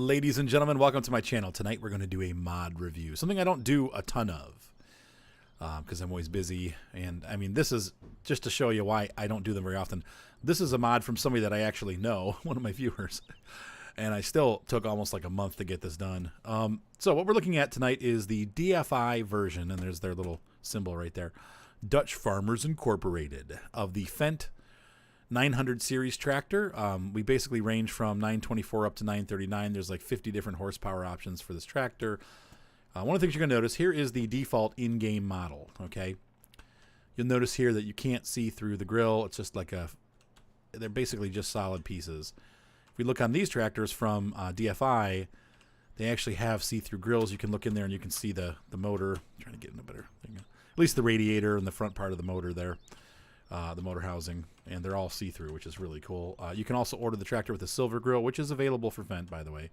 Ladies and gentlemen, welcome to my channel. Tonight we're going to do a mod review. Something I don't do a ton of because I'm always busy. And I mean, this is just to show you why I don't do them very often. This is a mod from somebody that I actually know, one of my viewers. And I still took almost like a month to get this done. So what we're looking at tonight is the DFI version, and there's their little symbol right there. Dutch Farmers Incorporated of the Fendt 900 series tractor. We basically range from 924 up to 939. There's like 50 different horsepower options for this tractor. One of the things you're going to notice here is the default in-game model. Okay, you'll notice here that you can't see through the grill. It's just like they're basically just solid pieces. If we look on these tractors from DFI, they actually have see-through grills. You can look in there and you can see the motor. I'm trying to get in a better thing. At least the radiator and the front part of the motor there. The motor housing, and they're all see-through, which is really cool. You can also order the tractor with a silver grill, which is available for Fendt, by the way.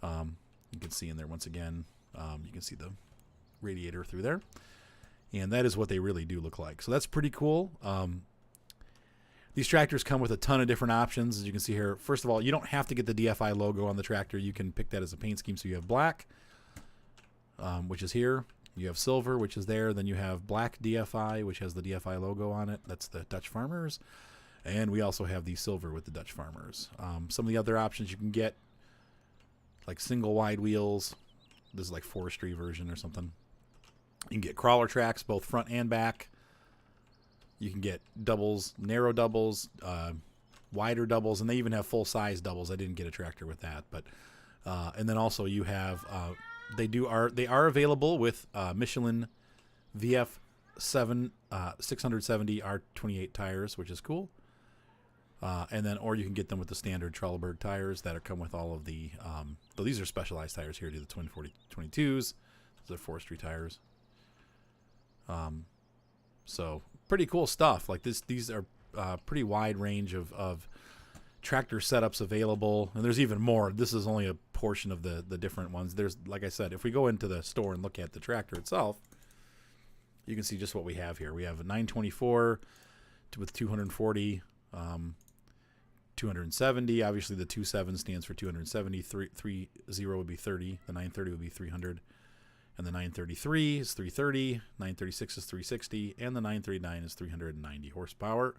You can see in there once again, you can see the radiator through there, and that is what they really do look like. So that's pretty cool. These tractors come with a ton of different options, as you can see here. First of all, you don't have to get the DFI logo on the tractor. You can pick that as a paint scheme. So you have black, which is here. You have silver, which is there. Then you have black DFI, which has the DFI logo on it. That's the Dutch Farmers. And we also have the silver with the Dutch Farmers. Some of the other options you can get, like single wide wheels. This is like forestry version or something. You can get crawler tracks, both front and back. You can get doubles, narrow doubles, wider doubles, and they even have full-size doubles. I didn't get a tractor with that. But and then also you have... They are available with Michelin VF7 670 R28 tires, which is cool. And then, or you can get them with the standard Trelleborg tires that come with all of the. Though these are specialized tires here. Do the twin 4022s. Those are forestry tires. So pretty cool stuff. Like this, these are pretty wide range of tractor setups available, and there's even more. This is only a portion of the different ones. There's, like I said, if we go into the store and look at the tractor itself, you can see just what we have here. We have a 924 with 240, 270. Obviously, the 27 stands for 270. 30 would be 30. The 930 would be 300, and the 933 is 330. 936 is 360, and the 939 is 390 horsepower.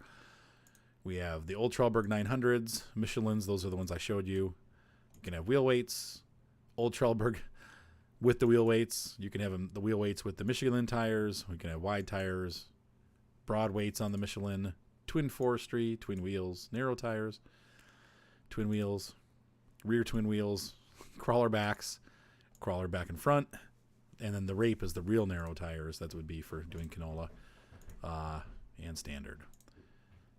We have the old Trelleborg 900s, Michelins. Those are the ones I showed you. You can have wheel weights, old Trelleborg with the wheel weights. You can have the wheel weights with the Michelin tires. We can have wide tires, broad weights on the Michelin, twin forestry, twin wheels, narrow tires, twin wheels, rear twin wheels, crawler backs, crawler back and front, and then the rape is the real narrow tires. That would be for doing canola and standard.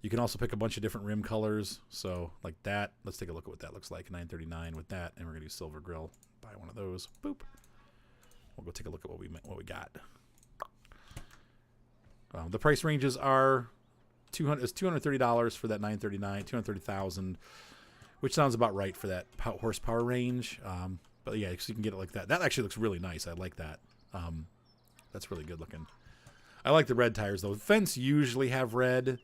You can also pick a bunch of different rim colors. So like that, let's take a look at what that looks like. 939 with that, and we're gonna do silver grill. Buy one of those. Boop. We'll go take a look at what we got. The price ranges are $230 for that 939, 230,000, which sounds about right for that horsepower range. But yeah, so you can get it like that. That actually looks really nice. I like that. That's really good looking. I like the red tires though. Fendts usually have red,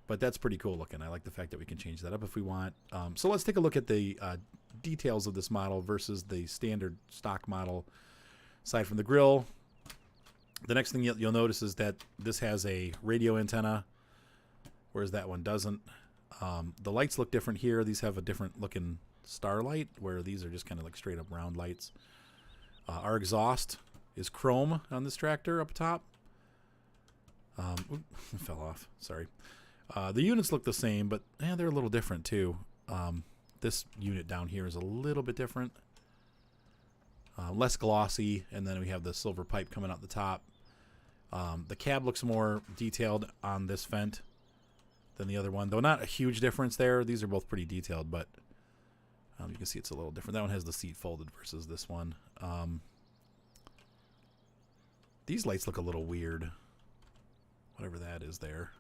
but that's pretty cool looking. I like the fact that we can change that up if we want. So let's take a look at the details of this model versus the standard stock model. Aside from the grill, the next thing you'll notice is that this has a radio antenna, whereas that one doesn't. The lights look different here. These have a different looking starlight, where these are just kind of like straight up round lights. Our exhaust is chrome on this tractor up top. Oops, it fell off. Sorry. The units look the same, but they're a little different too. This unit down here is a little bit different. Less glossy, and then we have the silver pipe coming out the top. The cab looks more detailed on this Fendt than the other one, though not a huge difference there. These are both pretty detailed, but you can see it's a little different. That one has the seat folded versus this one. These lights look a little weird. Whatever that is there.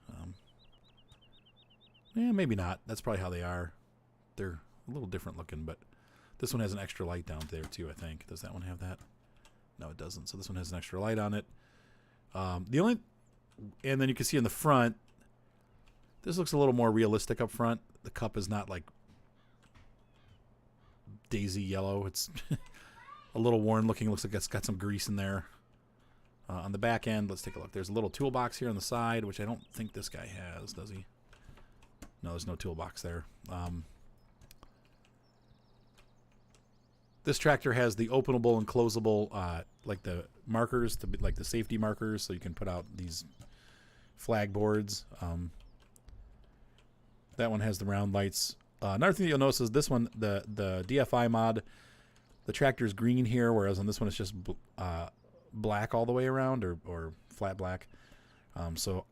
Yeah, maybe not. That's probably how they are. They're a little different looking, but this one has an extra light down there too, I think. Does that one have that? No, it doesn't. So this one has an extra light on it. And then you can see in the front, this looks a little more realistic up front. The cup is not like daisy yellow. It's a little worn looking. Looks like it's got some grease in there. On the back end, let's take a look. There's a little toolbox here on the side, which I don't think this guy has, does he? No, there's no toolbox there. This tractor has the openable and closable, like the markers, to be, like the safety markers, so you can put out these flag boards. That one has the round lights. Another thing that you'll notice is this one, the DFI mod, the tractor's green here, whereas on this one it's just black all the way around, or flat black. So,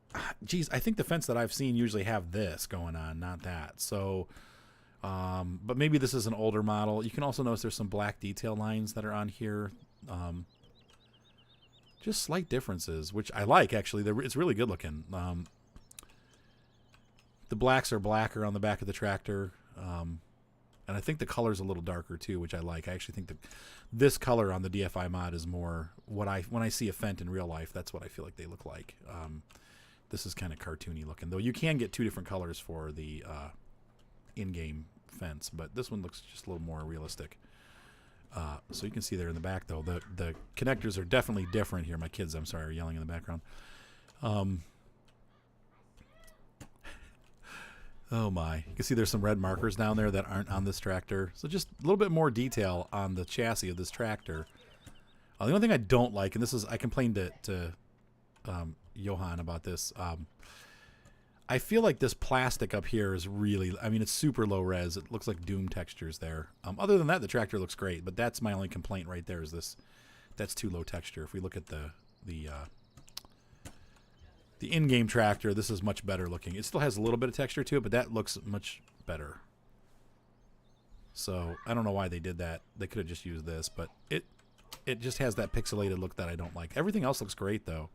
geez, I think the Fendts that I've seen usually have this going on, not that. So, but maybe this is an older model. You can also notice there's some black detail lines that are on here. Just slight differences, which I like, actually. It's really good looking. The blacks are blacker on the back of the tractor. And I think the color's a little darker too, which I like. I actually think that this color on the DFI mod is more what when I see a Fendt in real life, that's what I feel like they look like. This is kind of cartoony looking, though. You can get two different colors for the in-game Fendts, but this one looks just a little more realistic. So you can see there in the back, though, the connectors are definitely different here. My kids, I'm sorry, are yelling in the background. Oh my. You can see there's some red markers down there that aren't on this tractor. So just a little bit more detail on the chassis of this tractor. The only thing I don't like, and this is, I complained to Johan about this. I feel like this plastic up here is really, I mean, it's super low res. It looks like Doom textures there. Other than that, the tractor looks great, but that's my only complaint right there, is this, that's too low texture. If we look at the in-game tractor, this is much better looking. It still has a little bit of texture to it, but that looks much better. So I don't know why they did that. They could have just used this, but it just has that pixelated look that I don't like. Everything else looks great, though.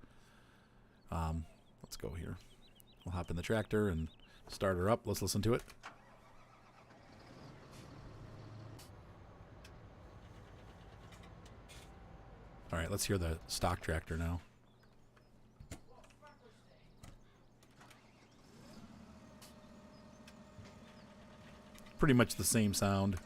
Let's go here. We'll hop in the tractor and start her up. Let's listen to it. All right, let's hear the stock tractor now. Pretty much the same sound.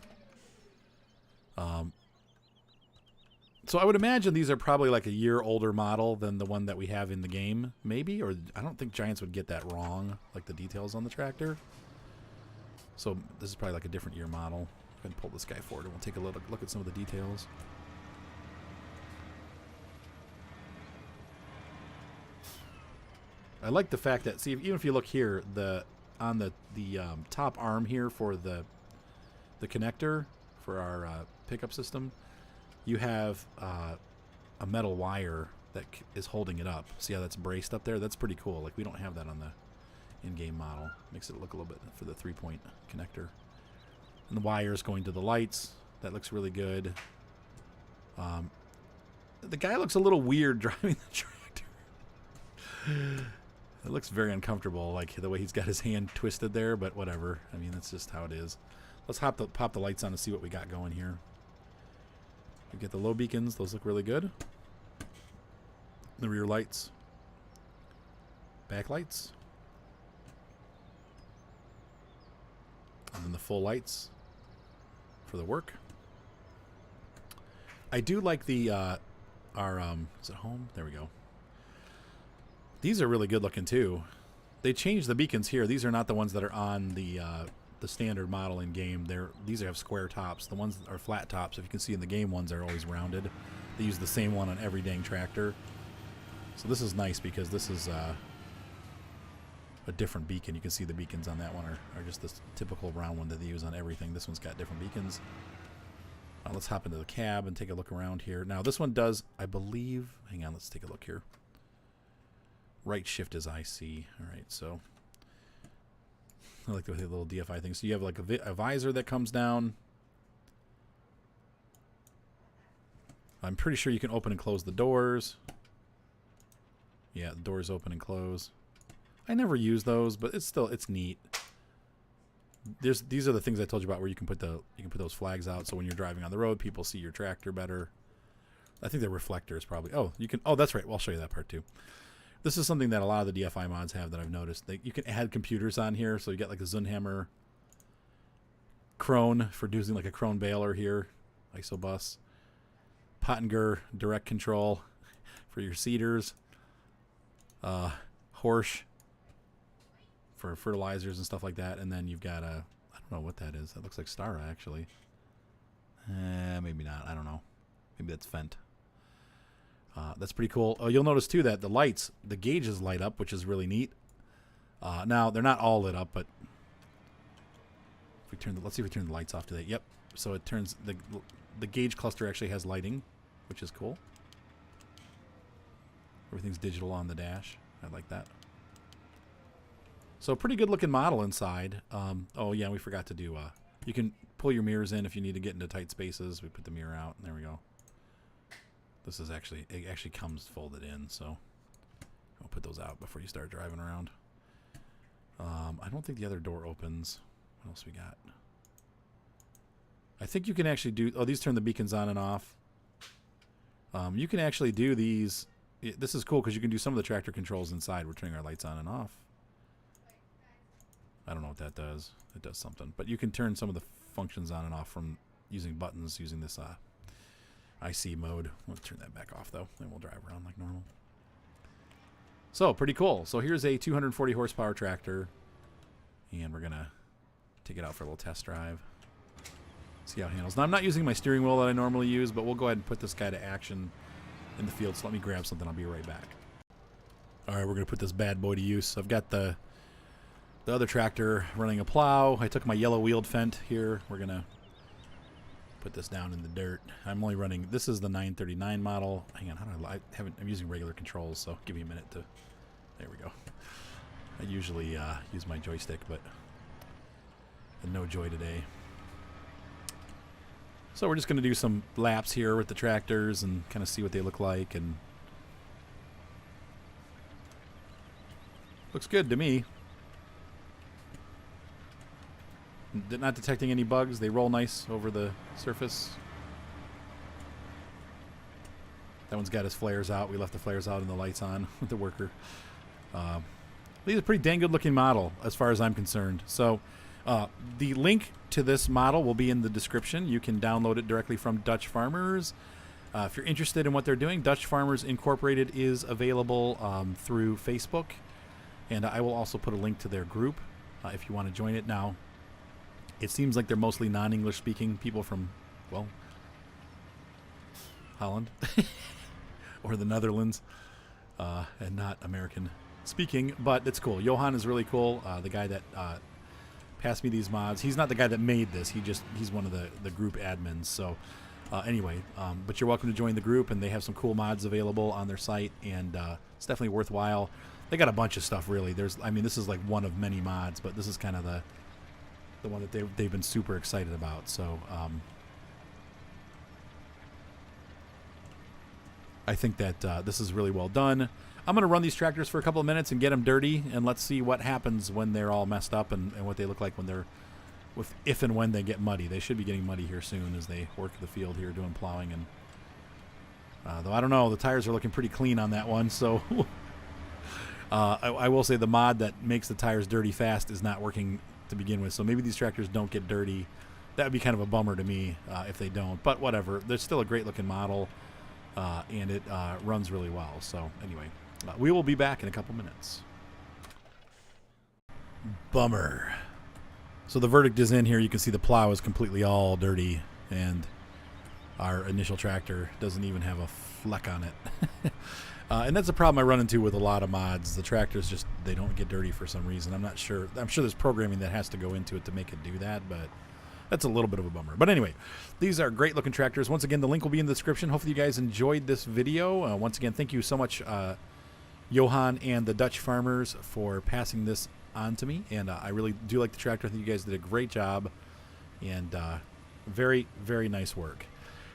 So I would imagine these are probably like a year older model than the one that we have in the game, maybe, or I don't think Giants would get that wrong, like the details on the tractor. So this is probably like a different year model. Go ahead and pull this guy forward and we'll take a look at some of the details. I like the fact that, see, even if you look here, on the top arm here for the connector for our pickup system, you have a metal wire that is holding it up. See how that's braced up there? That's pretty cool. Like, we don't have that on the in-game model. Makes it look a little bit for the 3-point connector. And the wires going to the lights. That looks really good. The guy looks a little weird driving the tractor. It looks very uncomfortable, like the way he's got his hand twisted there, but whatever. I mean, that's just how it is. Let's pop the lights on and see what we got going here. We get the low beacons. Those look really good. The rear lights. Back lights. And then the full lights for the work. I do like the, is it home? There we go. These are really good looking too. They changed the beacons here. These are not the ones that are on the standard model in game. These have square tops. The ones that are flat tops, if you can see in the game, ones are always rounded. They use the same one on every dang tractor. So this is nice because this is a different beacon. You can see the beacons on that one are just this typical round one that they use on everything. This one's got different beacons. Let's hop into the cab and take a look around here. Now this one does, I believe, hang on, let's take a look here. Right shift is IC. All right, so I like the little DFI thing. So you have like a visor that comes down. I'm pretty sure you can open and close the doors. Yeah, the doors open and close. I never use those, but it's neat. These are the things I told you about where you can put those flags out so when you're driving on the road, people see your tractor better. I think they're reflectors probably. Oh, you can. Oh, that's right. Well, I'll show you that part too. This is something that a lot of the DFI mods have that I've noticed. You can add computers on here, so you get like a Zunhammer Krone for using like a Krone baler here. Isobus. Pottinger direct control for your seeders. Horsch for fertilizers and stuff like that. And then you've got a, I don't know what that is. That looks like Stara, actually. Maybe not. I don't know. Maybe that's Fendt. That's pretty cool. Oh, you'll notice, too, that the lights, the gauges light up, which is really neat. Now, they're not all lit up, but if we turn let's see if we turn the lights off today. Yep. So it turns, the gauge cluster actually has lighting, which is cool. Everything's digital on the dash. I like that. So pretty good looking model inside. Oh yeah, we forgot to do, you can pull your mirrors in if you need to get into tight spaces. We put the mirror out, and there we go. This is actually, it actually comes folded in, so I'll put those out before you start driving around. I don't think the other door opens. What else we got? I think you can actually do, oh, these turn the beacons on and off. You can actually do these. This is cool because you can do some of the tractor controls inside. We're turning our lights on and off. I don't know what that does. It does something. But you can turn some of the functions on and off from using buttons, using this IC mode. We'll turn that back off, though, and we'll drive around like normal. So, pretty cool. So here's a 240 horsepower tractor, and we're going to take it out for a little test drive. See how it handles. Now, I'm not using my steering wheel that I normally use, but we'll go ahead and put this guy to action in the field. So let me grab something. I'll be right back. All right, we're going to put this bad boy to use. I've got the other tractor running a plow. I took my yellow wheeled Fendt here. We're going to put this down in the dirt. I'm only running, this is the 939 model. Hang on, how do I'm using regular controls, so give me a minute to, there we go. I usually use my joystick, but no joy today. So we're just going to do some laps here with the tractors and kind of see what they look like, and looks good to me. Not detecting any bugs. They roll nice over the surface. That one's got his flares out. We left the flares out and the lights on with the worker. These are a pretty dang good looking model as far as I'm concerned. So the link to this model will be in the description. You can download it directly from Dutch Farmers. If you're interested in what they're doing, Dutch Farmers Incorporated is available through Facebook. And I will also put a link to their group if you want to join it. Now, it seems like they're mostly non-English speaking people from, well, Holland or the Netherlands, and not American speaking, but it's cool. Johan is really cool. The guy that passed me these mods, he's not the guy that made this. He's one of the group admins. So anyway, but you're welcome to join the group, and they have some cool mods available on their site, and it's definitely worthwhile. They got a bunch of stuff, really. I mean, this is like one of many mods, but this is kind of the one that they've been super excited about. So I think that this is really well done. I'm going to run these tractors for a couple of minutes and get them dirty, and let's see what happens when they're all messed up and what they look like when they're, if and when they get muddy. They should be getting muddy here soon as they work the field here doing plowing. And though I don't know, the tires are looking pretty clean on that one. So I will say the mod that makes the tires dirty fast is not working to begin with. So maybe these tractors don't get dirty. That would be kind of a bummer to me if they don't. But whatever. There's still a great looking model, and it runs really well. So anyway, we will be back in a couple minutes. Bummer. So the verdict is in here. You can see the plow is completely all dirty, and our initial tractor doesn't even have a fleck on it. And that's a problem I run into with a lot of mods. The tractors just, they don't get dirty for some reason. I'm not sure. I'm sure there's programming that has to go into it to make it do that, but that's a little bit of a bummer. But anyway, these are great looking tractors. Once again, the link will be in the description. Hopefully you guys enjoyed this video. Once again, thank you so much, Johan and the Dutch Farmers, for passing this on to me. And I really do like the tractor. I think you guys did a great job, and very, very nice work.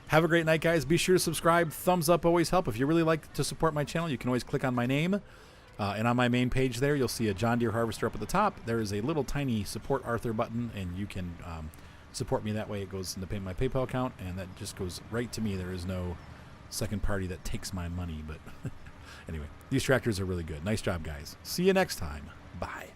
Have a great night, guys. Be sure to subscribe. Thumbs up always help. If you really like to support my channel, you can always click on my name. And on my main page there, you'll see a John Deere harvester up at the top. There is a little tiny support Arthur button, and you can support me that way. It goes into my PayPal account, and that just goes right to me. There is no second party that takes my money. But anyway, these tractors are really good. Nice job, guys. See you next time. Bye.